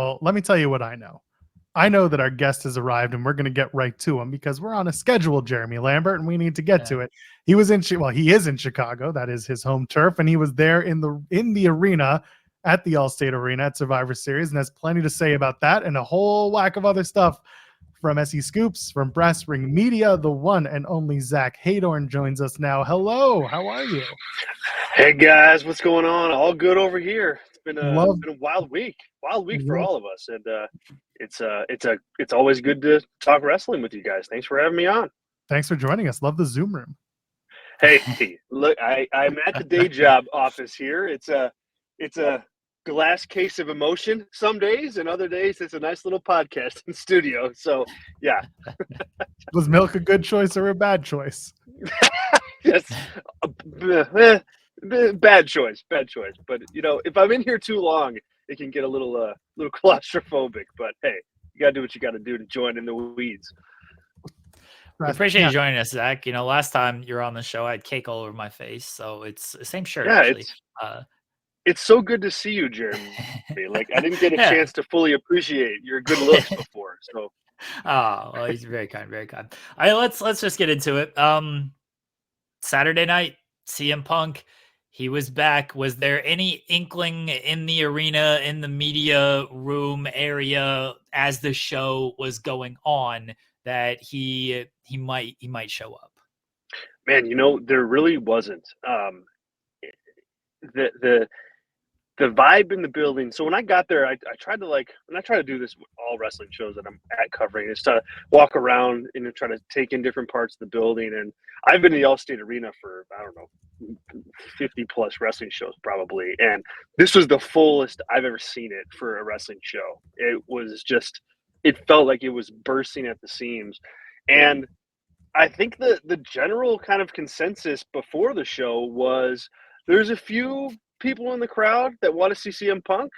Well, let me tell you what I know. I know that our guest has arrived, and we're going to get right to him because we're on a schedule, Jeremy Lambert, and we need to get to it. He was he is in Chicago. That is his home turf, and he was there in the arena at the Allstate Arena at Survivor Series, and has plenty to say about that and a whole whack of other stuff. From SEScoops, from Brass Ring Media, the one and only Zack Heydorn joins us now. Hello, how are you? Hey guys, what's going on? All good over here. It's been a wild week for all of us, and it's always good to talk wrestling with you guys. Thanks for having me on. Thanks for joining us. Love the Zoom room. Hey, look, I'm at the day job office here. It's a glass case of emotion some days, and other days it's a nice little podcasting studio. So yeah. Was milk a good choice or a bad choice? Yes, bad choice. But if I'm in here too long, it can get a little claustrophobic. But hey, you gotta do what you gotta do to join in the weeds. I appreciate you joining us, Zach. Last time you were on the show, I had cake all over my face, so it's the same shirt. Yeah, actually. It's so good to see you, Jeremy. Like, I didn't get a chance to fully appreciate your good looks before. So, well, he's very kind, very kind. All right, let's just get into it. Saturday night, CM Punk, he was back. Was there any inkling in the arena, in the media room area, as the show was going on, that he might show up? Man, there really wasn't. The vibe in the building. So when I got there, I tried to do this with all wrestling shows that I'm at covering, is to walk around and try to take in different parts of the building. And I've been in the Allstate Arena for, I don't know, 50 plus wrestling shows probably. And this was the fullest I've ever seen it for a wrestling show. It felt like it was bursting at the seams. And I think the general kind of consensus before the show was there's a few people in the crowd that want to see CM Punk.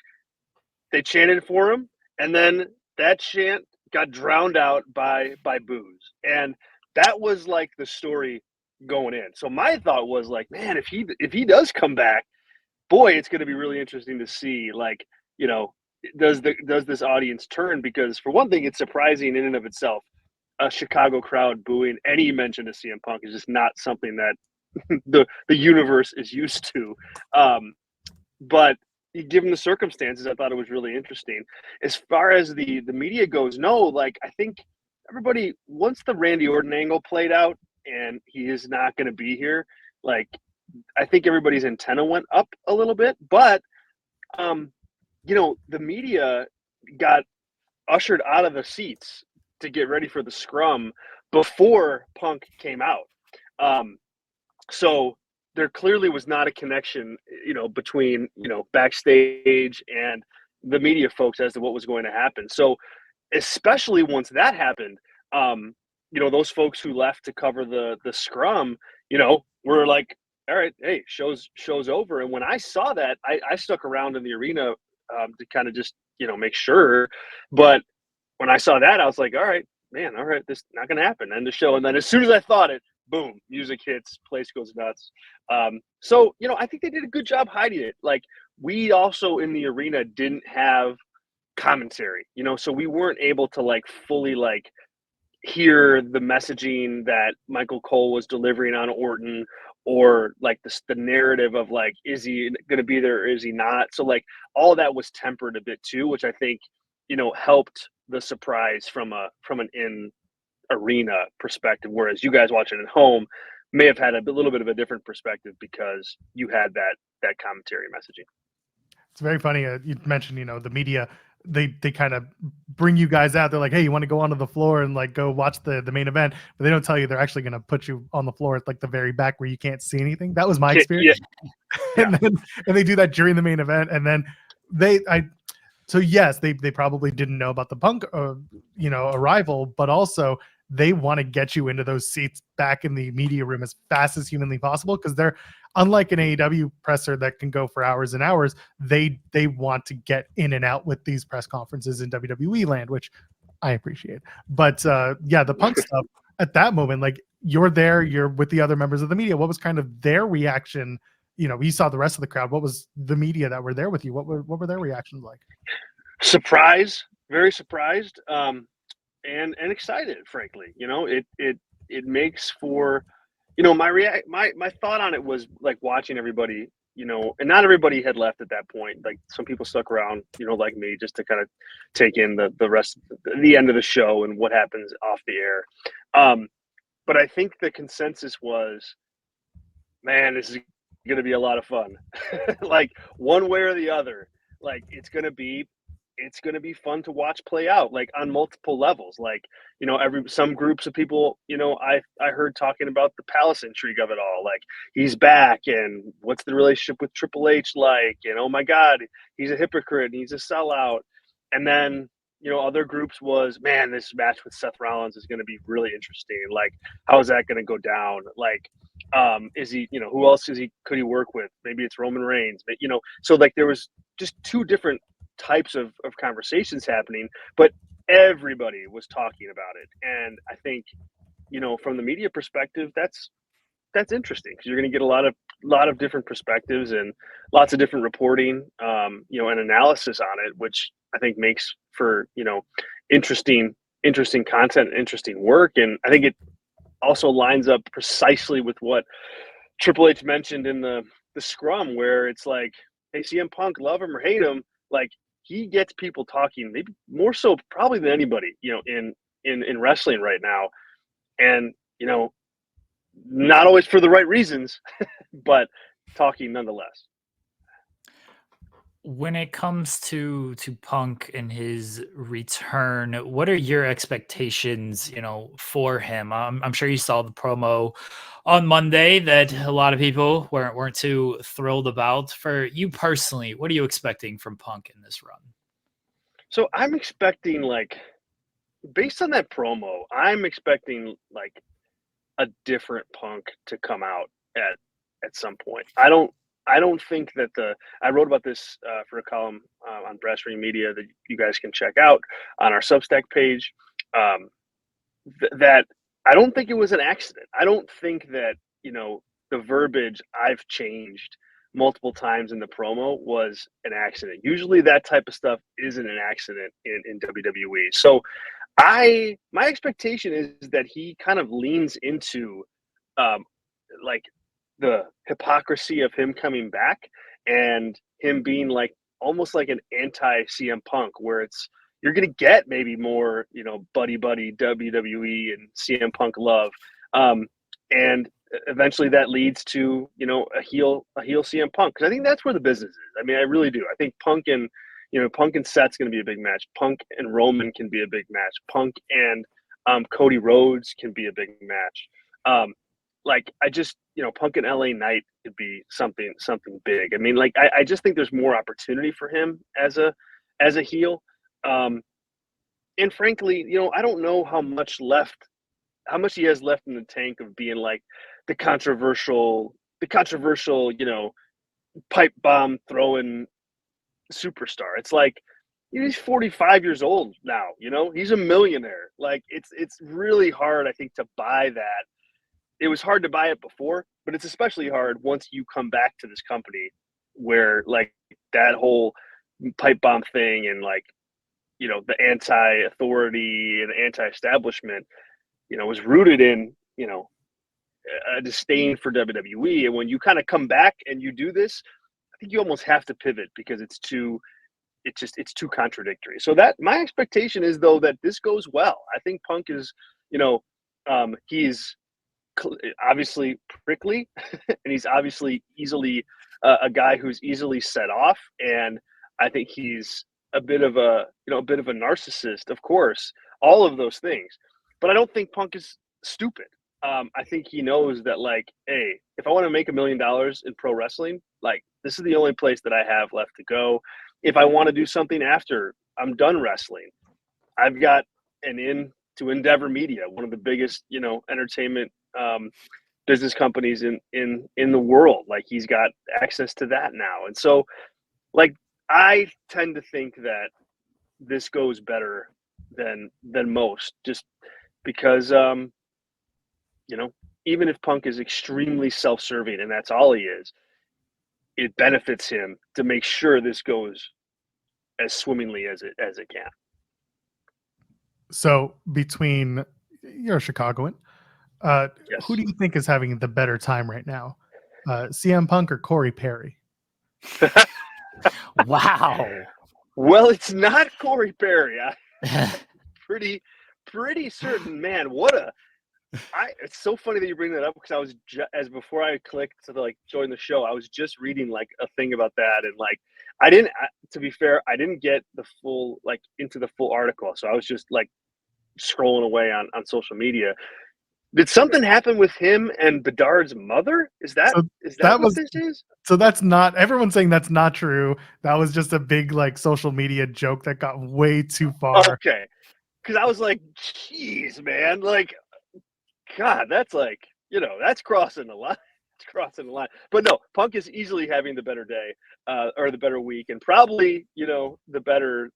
They chanted for him, and then that chant got drowned out by boos. And that was like the story going in. So my thought was like, man, if he does come back, boy, it's going to be really interesting to see, like, does this audience turn? Because for one thing, it's surprising in and of itself. A Chicago crowd booing any mention of CM Punk is just not something that the universe is used to. But given the circumstances, I thought it was really interesting. As far as the media goes, no, like, I think everybody, once the Randy Orton angle played out and he is not going to be here, like, I think everybody's antenna went up a little bit. But the media got ushered out of the seats to get ready for the scrum before Punk came out. So there clearly was not a connection, between, backstage and the media folks as to what was going to happen. So especially once that happened, those folks who left to cover the scrum, were like, all right, hey, show's over. And when I saw that, I stuck around in the arena to kind of just, make sure. But when I saw that, I was like, all right, this is not going to happen. End the show. And then as soon as I thought it, boom, music hits, place goes nuts. So, I think they did a good job hiding it. Like, we also in the arena didn't have commentary, so we weren't able to like fully like hear the messaging that Michael Cole was delivering on Orton, or like the narrative of like, is he going to be there or is he not? So like all of that was tempered a bit too, which I think, helped the surprise from an in arena perspective, whereas you guys watching at home may have had a little bit of a different perspective because you had that commentary messaging. It's very funny. You mentioned, the media, they kind of bring you guys out. They're like, hey, you want to go onto the floor and like go watch the main event, but they don't tell you they're actually going to put you on the floor at like the very back where you can't see anything. That was my experience. Yeah. and they do that during the main event, and then so yes, they probably didn't know about the Punk arrival, but also they want to get you into those seats back in the media room as fast as humanly possible, because they're, unlike an AEW presser that can go for hours and hours, they want to get in and out with these press conferences in WWE land, which I appreciate. But the Punk stuff at that moment, like, you're there, you're with the other members of the media. What was kind of their reaction? You saw the rest of the crowd. What was the media that were there with you? What were their reactions like? very surprised, and excited, frankly. It makes for, my thought on it was like watching everybody, and not everybody had left at that point. Like some people stuck around, like me, just to kind of take in the rest, the end of the show and what happens off the air. But I think the consensus was, man, this is going to be a lot of fun. Like one way or the other, like it's going to be fun to watch play out, like on multiple levels. Like, some groups of people, I heard talking about the palace intrigue of it all. Like he's back, and what's the relationship with Triple H like? And oh my God, he's a hypocrite and he's a sellout. And then, other groups was, man, this match with Seth Rollins is going to be really interesting. Like, how is that going to go down? Like, is he, who else could he work with? Maybe it's Roman Reigns, but, so like there was just two different types of conversations happening, but everybody was talking about it. And I think, from the media perspective, that's interesting, because you're going to get a lot of different perspectives and lots of different reporting, and analysis on it, which I think makes for, interesting content, interesting work. And I think it also lines up precisely with what Triple H mentioned in the scrum, where it's like, hey, CM Punk, love him or hate him, like he gets people talking, maybe more so probably than anybody, in wrestling right now. And, not always for the right reasons, but talking nonetheless. When it comes to Punk and his return, what are your expectations, for him? I'm sure you saw the promo on Monday that a lot of people weren't too thrilled about. For you personally, what are you expecting from Punk in this run? So I'm expecting, like, based on that promo, I'm expecting like a different Punk to come out at some point. I don't think that I wrote about this for a column on Brass Ring Media that you guys can check out on our Substack page. That I don't think it was an accident. I don't think that, the verbiage I've changed multiple times in the promo was an accident. Usually that type of stuff isn't an accident in WWE. So my expectation is that he kind of leans into like the hypocrisy of him coming back, and him being like almost like an anti CM Punk, where it's, you're going to get maybe more, buddy WWE and CM Punk love. And eventually that leads to, a heel CM Punk. Cause I think that's where the business is. I mean, I really do. I think Punk and Seth's going to be a big match. Punk and Roman can be a big match. Punk and Cody Rhodes can be a big match. Like I just, Punk and LA Knight could be something big. I mean, like I just think there's more opportunity for him as a heel. And frankly, I don't know how much he has left in the tank of being like the controversial, pipe bomb throwing superstar. It's like, he's 45 years old now, he's a millionaire. Like it's really hard, I think, to buy that. It was hard to buy it before, but it's especially hard once you come back to this company where like that whole pipe bomb thing and like, the anti-authority and anti-establishment, was rooted in, a disdain for WWE. And when you kind of come back and you do this, I think you almost have to pivot, because it's too contradictory. So that my expectation is, though, that this goes well. I think Punk is, he's obviously prickly and he's obviously easily a guy who's easily set off. And I think he's a bit of a narcissist, of course, all of those things. But I don't think Punk is stupid. I think he knows that, like, hey, if I want to make $1 million in pro wrestling, like, this is the only place that I have left to go. If I want to do something after I'm done wrestling, I've got an in to Endeavor Media, one of the biggest, entertainment business companies in the world. Like, he's got access to that now. And so, like, I tend to think that this goes better than most, just because, even if Punk is extremely self-serving and that's all he is, it benefits him to make sure this goes as swimmingly as it can. So between, you're a Chicagoan, Yes. who do you think is having the better time right now? CM Punk or Corey Perry? Wow. Well, it's not Corey Perry. Pretty certain, man. It's so funny that you bring that up, because I was before I clicked to like join the show, I was just reading like a thing about that, and like to be fair, I didn't get the full into the full article, so I was just like scrolling away on social media. Did something happen with him and Bedard's mother? Is that what this is? So that's not, everyone's saying that's not true. That was just a big like social media joke that got way too far. Okay. Because I was like, geez, man, like, God, that's like, that's crossing the line. It's crossing the line. But no, Punk is easily having the better day, or the better week, and probably, the better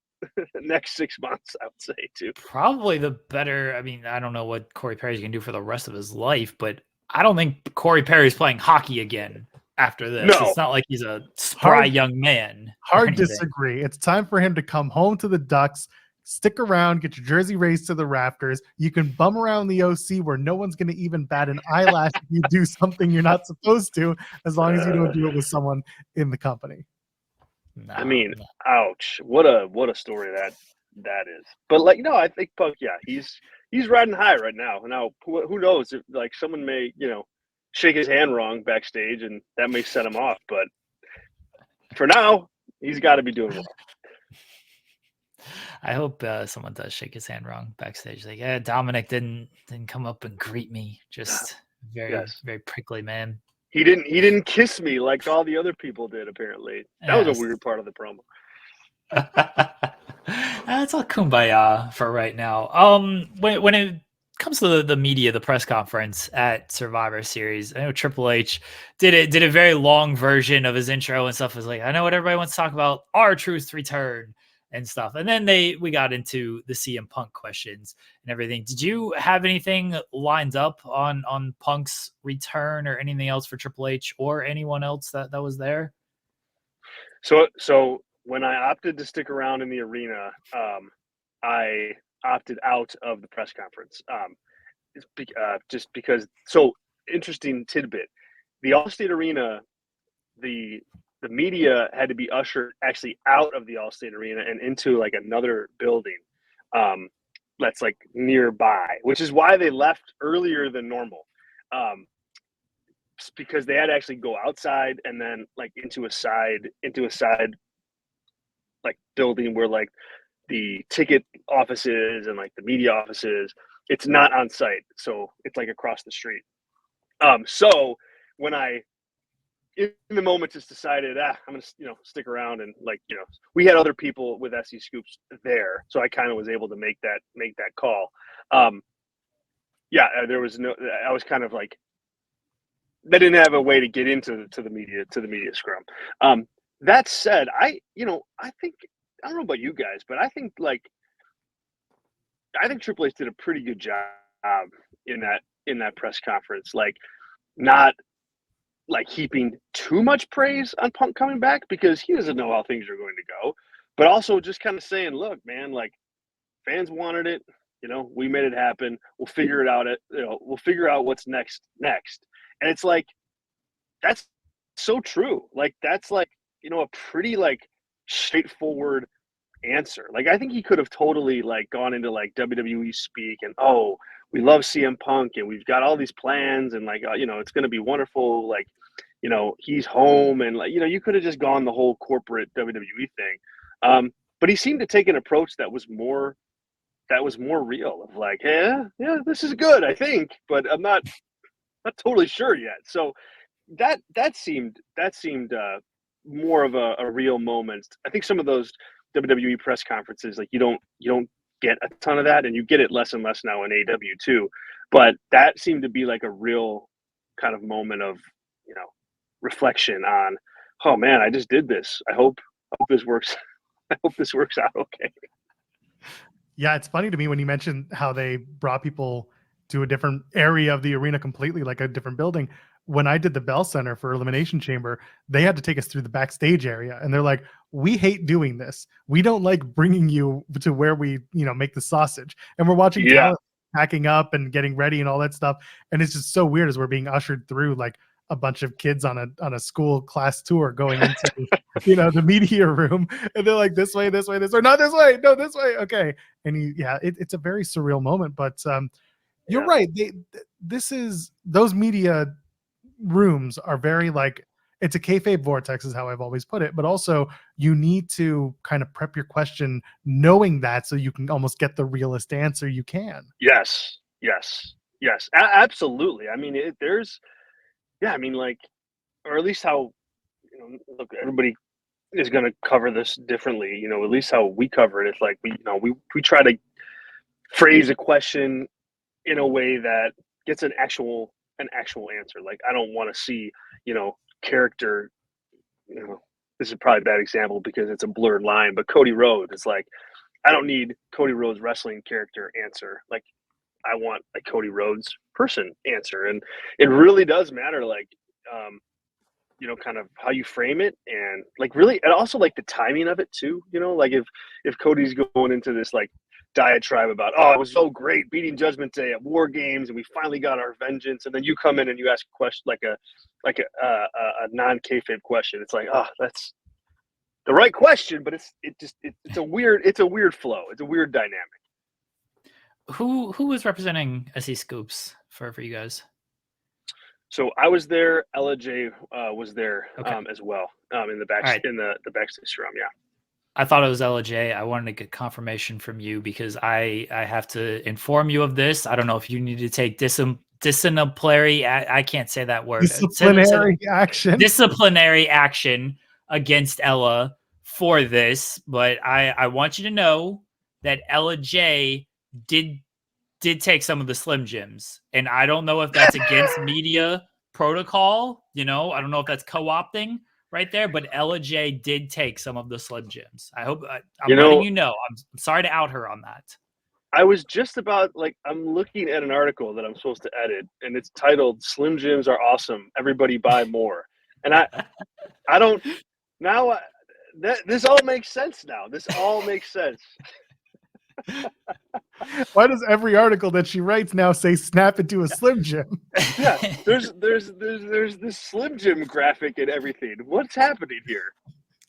next 6 months, I would say, too. Probably the better. I mean, I don't know what Corey Perry's going to do for the rest of his life, but I don't think Corey Perry's playing hockey again after this. No. It's not like he's a spry young man. Hard disagree. It's time for him to come home to the Ducks, stick around, get your jersey raised to the rafters. You can bum around the OC where no one's going to even bat an eyelash if you do something you're not supposed to, as long as you don't do it with someone in the company. No, I mean, ouch. What a story that is. But like, I think Punk, yeah, he's riding high right now. Now, who knows if like someone may, shake his hand wrong backstage, and that may set him off. But for now, he's got to be doing well. I hope someone does shake his hand wrong backstage. Like, yeah, Dominic didn't come up and greet me. Just very prickly man. He didn't kiss me like all the other people did, apparently. That was a weird part of the promo. That's all kumbaya for right now. When it comes to the media, the press conference at Survivor Series, I know Triple H did a very long version of his intro and stuff. It was like, I know what everybody wants to talk about, R-Truth's return and stuff. And then we got into the CM Punk questions and everything. Did you have anything lined up on Punk's return or anything else for Triple H or anyone else that was there? So when I opted to stick around in the arena, I opted out of the press conference. Just because, so interesting tidbit, the Allstate Arena, the media had to be ushered actually out of the Allstate Arena and into like another building that's like nearby, which is why they left earlier than normal, because they had to actually go outside and then like into a side like building where like the ticket offices and like the media offices. It's not on site, so it's like across the street. So when I in the moment just decided, I'm gonna stick around, and like we had other people with SEScoops there, so I kind of was able to make that call. There was I was kind of like, they didn't have a way to get into the media scrum. That said, I think, I don't know about you guys, but I think Triple H did a pretty good job in that press conference, like not like heaping too much praise on Punk coming back, because he doesn't know how things are going to go, but also just kind of saying, look, man, like fans wanted it, we made it happen. We'll figure it out. We'll figure out what's next. And it's like, that's so true. Like, that's like, a pretty like straightforward answer. Like, I think he could have totally like gone into like WWE speak and, we love CM Punk and we've got all these plans and like, it's going to be wonderful. Like, he's home, and like, you could have just gone the whole corporate WWE thing. But he seemed to take an approach that was more real, of like, yeah, this is good, I think, but I'm not totally sure yet. So that seemed more of a real moment. I think some of those WWE press conferences, like you don't get a ton of that, and you get it less and less now in AEW too. But that seemed to be like a real kind of moment of reflection on, oh man, I just did this. I hope this works. I hope this works out okay. Yeah, it's funny to me when you mentioned how they brought people to a different area of the arena completely, like a different building. when I did the Bell Center for Elimination Chamber, they had to take us through the backstage area, and they're like, we hate doing this. We don't like bringing you to where we, make the sausage. And we're watching talent packing up and getting ready and all that stuff. And it's just so weird as we're being ushered through like a bunch of kids on a school class tour going into the media room, and they're like, this way, not this way, no, this way. Okay. And it's a very surreal moment, but you're right. Those media rooms are very like, it's a kayfabe vortex is how I've always put it, but also you need to kind of prep your question knowing that so you can almost get the realest answer you can. Yes. Absolutely. I mean, or at least how, look, everybody is going to cover this differently, at least how we cover it. It's like, we try to phrase a question in a way that gets an actual answer. Like, I don't want to see, character, this is probably a bad example because it's a blurred line, but Cody Rhodes, it's like, I don't need Cody Rhodes wrestling character answer. Like, I want a Cody Rhodes person answer. And it really does matter, like, kind of how you frame it, and like really, and also like the timing of it too, like if Cody's going into this like diatribe about, oh, it was so great beating Judgment Day at War Games and we finally got our vengeance, and then you come in and you ask a question like a non-kayfabe question. It's like, oh, that's the right question, but it's a weird flow. It's a weird dynamic. Who was representing SEScoops for you guys? So I was there. Ella J was there as well in the the backstage room. Yeah. I thought it was Ella J. I wanted to get confirmation from you because I have to inform you of this. I don't know if you need to take disciplinary. I can't say that word. Disciplinary action against Ella for this, but I want you to know that Ella J did take some of the Slim Jims, and I don't know if that's against media protocol. I don't know if that's co-opting right there, but Ella J did take some of the Slim Jims. I hope I'm letting you know. I'm sorry to out her on that. I was just about I'm looking at an article that I'm supposed to edit, and it's titled "Slim Jims are awesome. Everybody buy more." And I don't now. This all makes sense now. This all makes sense. Why does every article that she writes now say snap into a Slim Jim? Yeah, there's this Slim Jim graphic and everything. What's happening here?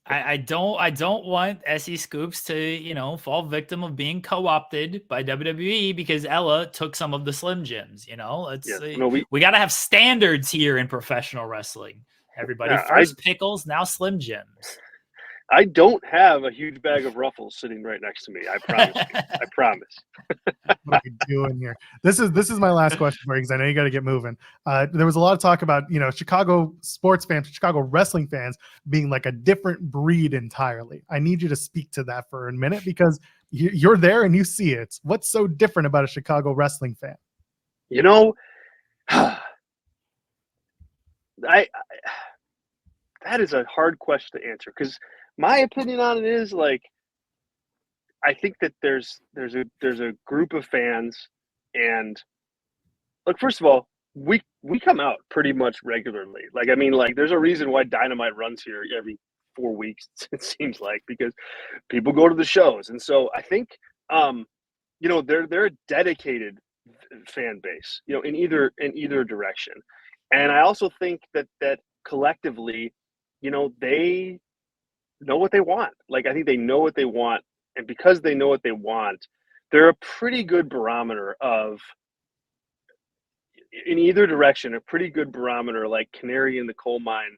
I don't want SEScoops to fall victim of being co-opted by WWE because Ella took some of the Slim Jims. We got to have standards here in professional wrestling. Everybody, first pickles, now Slim Jims. I don't have a huge bag of Ruffles sitting right next to me. I promise you. I promise. What are you doing here? This is my last question for you because I know you got to get moving. There was a lot of talk about Chicago sports fans, Chicago wrestling fans being like a different breed entirely. I need you to speak to that for a minute because you're there and you see it. What's so different about a Chicago wrestling fan? That is a hard question to answer because my opinion on it is like, I think that there's a group of fans, and look, first of all, we come out pretty much regularly. Like, I mean, like, there's a reason why Dynamite runs here every 4 weeks. It seems like because people go to the shows, and so I think they're a dedicated fan base, in either direction, and I also think that collectively, they know what they want. Like, I think they know what they want. And because they know what they want, they're a pretty good barometer of, in either direction, a pretty good barometer, like canary in the coal mine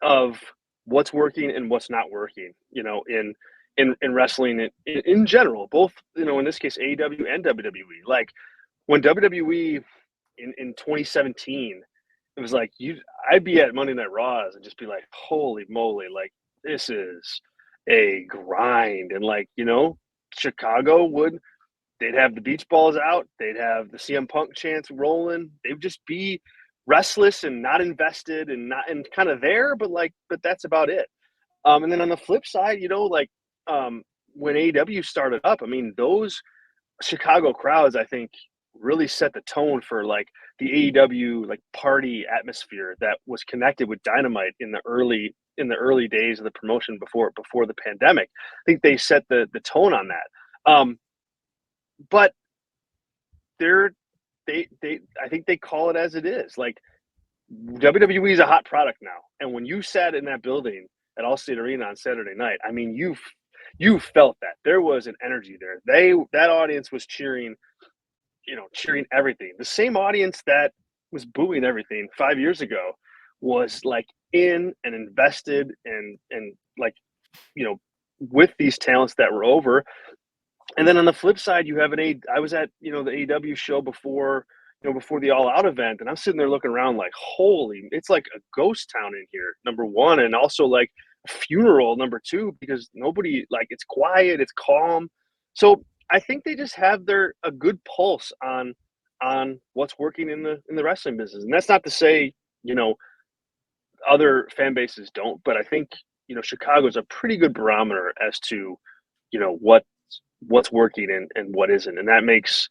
of what's working and what's not working, in wrestling in general, both, in this case, AEW and WWE. Like, when WWE in 2017, it was like, I'd be at Monday Night Raws and just be like, holy moly, like, this is a grind. And like, Chicago they'd have the beach balls out, they'd have the CM Punk chants rolling, they'd just be restless and not invested and kind of there, but that's about it. And then on the flip side, when AEW started up, I mean, those Chicago crowds, I think, really set the tone for like the AEW like party atmosphere that was connected with Dynamite in the early days of the promotion before the pandemic. I think they set the tone on that. But I think they call it as it is. Like WWE is a hot product now, and when you sat in that building at Allstate Arena on Saturday night, I mean, you felt that there was an energy there. That audience was cheering, cheering everything. The same audience that was booing everything 5 years ago was like in and invested and like, with these talents that were over. And then on the flip side, you have I was at, the AEW show before the All Out event, and I'm sitting there looking around like, holy, it's like a ghost town in here, number one, and also like a funeral, number two, because nobody, like, it's quiet, it's calm. So I think they just have a good pulse on what's working in the wrestling business. And that's not to say, other fan bases don't, but I think, Chicago's a pretty good barometer as to, what's working and what isn't. And that makes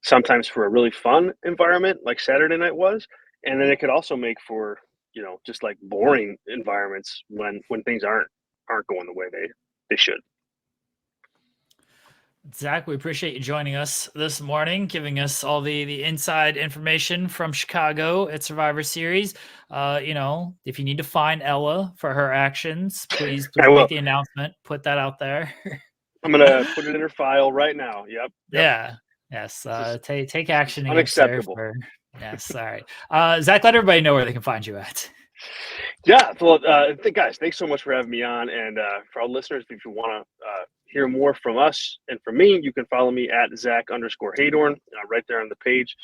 sometimes for a really fun environment like Saturday night was. And then it could also make for, just like boring environments when things aren't going the way they should. Zach, we appreciate you joining us this morning, giving us all the inside information from Chicago at Survivor Series. If you need to find Ella for her actions, please make the announcement. Put that out there. I'm gonna put it in her file right now. Yep. Yeah. Yes. Take action. Unacceptable. Yes. All right. Zach, let everybody know where they can find you at. Yeah. Well, guys, thanks so much for having me on. And for all listeners, if you want to hear more from us and from me, you can follow me at Zack_Heydorn right there on the page.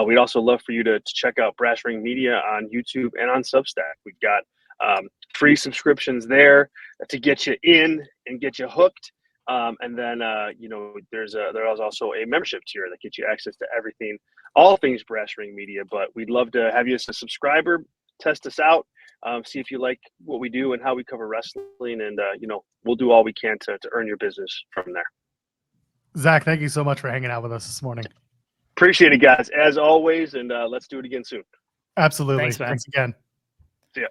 We'd also love for you to check out Brass Ring Media on YouTube and on Substack. We've got free subscriptions there to get you in and get you hooked. And then, there is also a membership tier that gets you access to everything, all things Brass Ring Media. But we'd love to have you as a subscriber, test us out, see if you like what we do and how we cover wrestling. And, we'll do all we can to earn your business from there. Zach, thank you so much for hanging out with us this morning. Appreciate it, guys, as always. And let's do it again soon. Absolutely. Thanks, man. Thanks again. See ya.